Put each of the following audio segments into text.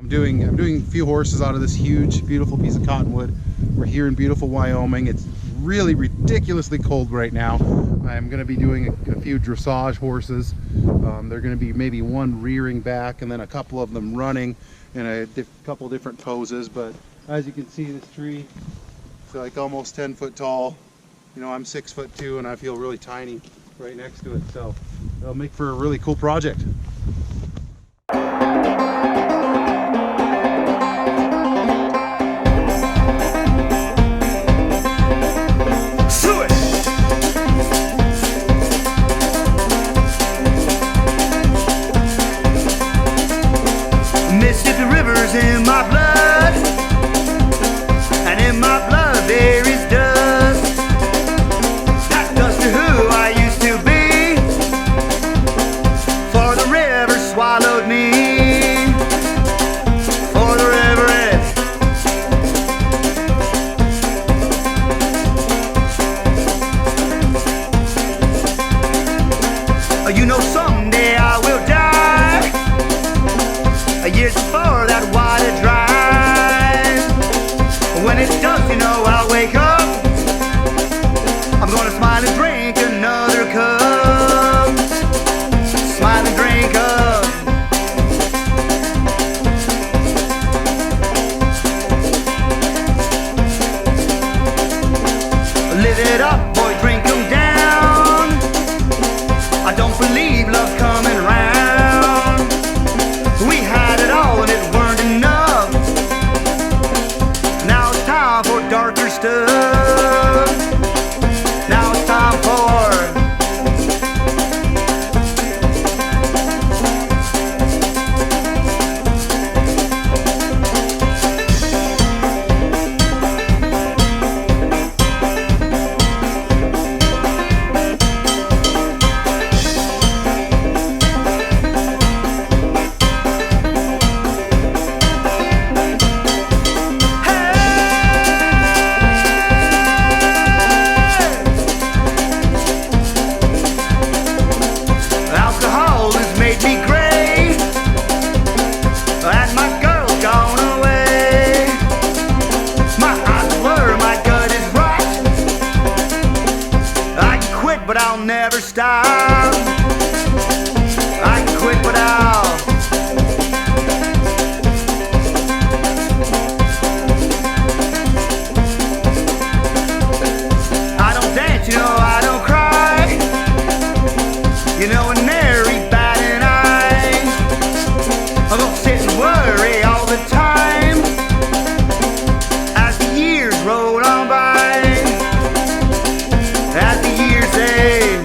I'm doing a few horses out of this huge, beautiful piece of cottonwood. We're here in beautiful Wyoming. It's really ridiculously cold right now. I'm going to be doing a few dressage horses. They're going to be maybe one rearing back and then a couple of them running in a couple different poses. But as you can see, this tree is like almost 10 foot tall. You know, I'm 6'2" and I feel really tiny right next to it. So it'll make for a really cool project. Mississippi River's in my blood, and in my blood there is dust. That dust to who I used to be, for the river swallowed me, for the river is. You know someday I will die, years before that water dries. When it does, you know I'll wake up. I'm gonna smile and drink another cup. Smile and drink up. Live it up, boy, drink 'em down. I don't believe love's coming round. We had it all and it weren't enough. Now it's time for darker stuff. Now it's time for but I'll never stop. I can quit, but I don't dance, you know, I don't cry. You know, and nary bat an eye. I'm gonna sit and worry all the time as the years roll on by. As the years age,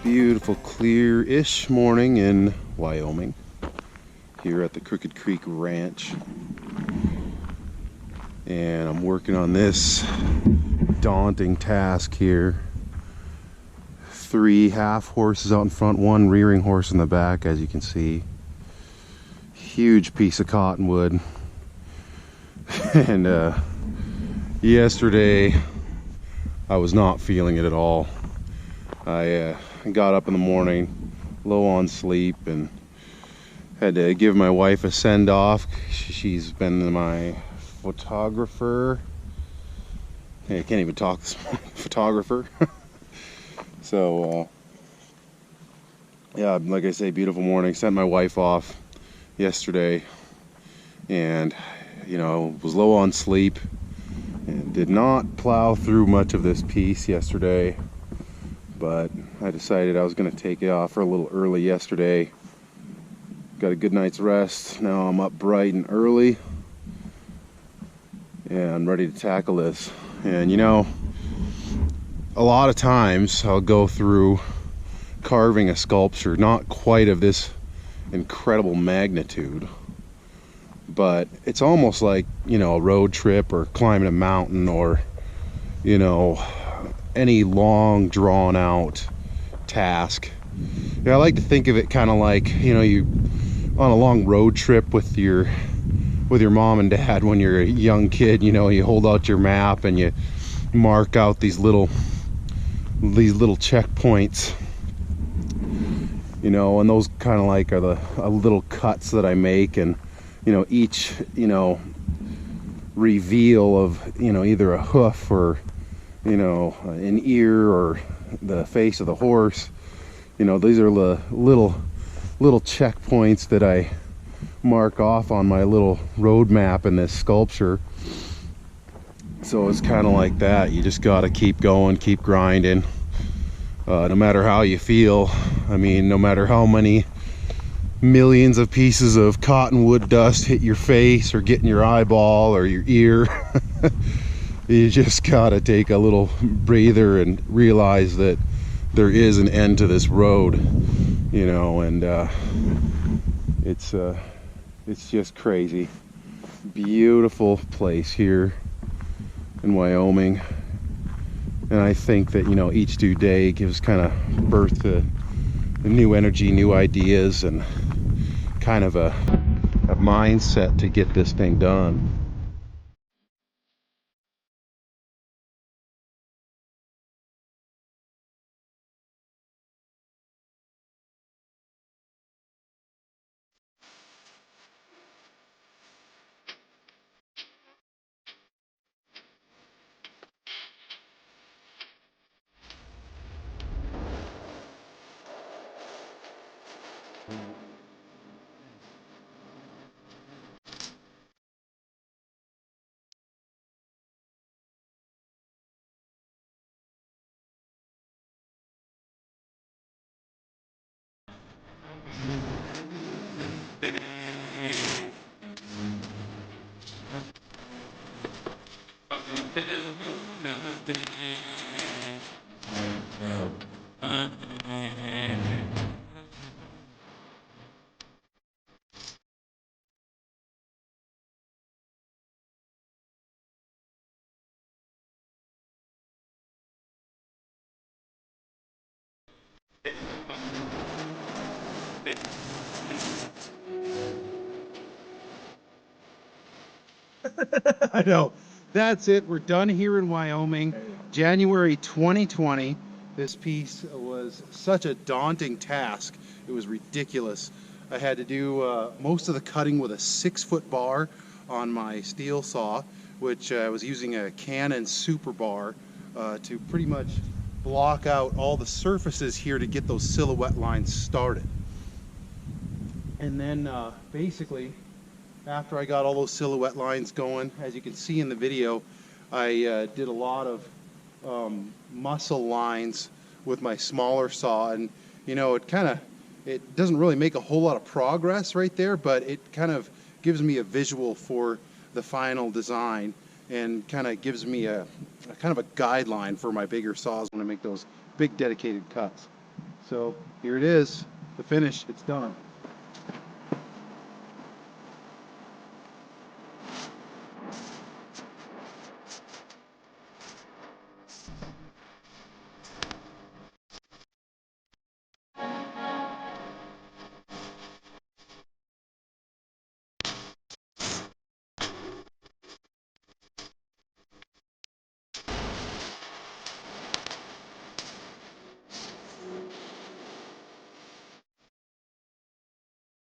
Beautiful clear-ish morning in Wyoming here at the Crooked Creek Ranch, and I'm working on this daunting task here. 3 half horses out in front, 1 rearing horse in the back, as you can see. Huge piece of cottonwood. And yesterday I was not feeling it at all. I got up in the morning low on sleep and Had to give my wife a send-off. She's been my photographer. Hey, I can't even talk this morning. Photographer. So, yeah, like I say, beautiful morning. Sent my wife off yesterday, and was low on sleep and did not plow through much of this piece yesterday. But I decided I was going to take it off for a little early yesterday. Got a good night's rest. Now I'm up bright and early, and I'm ready to tackle this. And a lot of times I'll go through carving a sculpture, not quite of this incredible magnitude, but it's almost like a road trip or climbing a mountain, or any long drawn out task. I like to think of it kind of like you on a long road trip with your mom and dad when you're a young kid. You hold out your map and you mark out these little checkpoints, and those kind of like are the little cuts that I make, and each reveal of either a hoof or an ear or the face of the horse. These are the little checkpoints that I mark off on my little road map in this sculpture. So it's kind of like that. You just got to keep going, keep grinding, no matter how you feel. I mean, no matter how many millions of pieces of cottonwood dust hit your face or get in your eyeball or your ear. You just gotta take a little breather and realize that there is an end to this road, and it's just crazy. Beautiful place here in Wyoming, and I think that each new day gives kind of birth to new energy, new ideas, and kind of a mindset to get this thing done. I know. That's it. We're done here in Wyoming. January 2020. This piece was such a daunting task. It was ridiculous. I had to do most of the cutting with a 6-foot bar on my steel saw, which I was using a Canon Super Bar to pretty much block out all the surfaces here to get those silhouette lines started. And then basically, after I got all those silhouette lines going, as you can see in the video, I did a lot of muscle lines with my smaller saw, and it doesn't really make a whole lot of progress right there, but it kind of gives me a visual for the final design, and kind of gives me a kind of a guideline for my bigger saws when I make those big dedicated cuts. So here it is, the finish. It's done.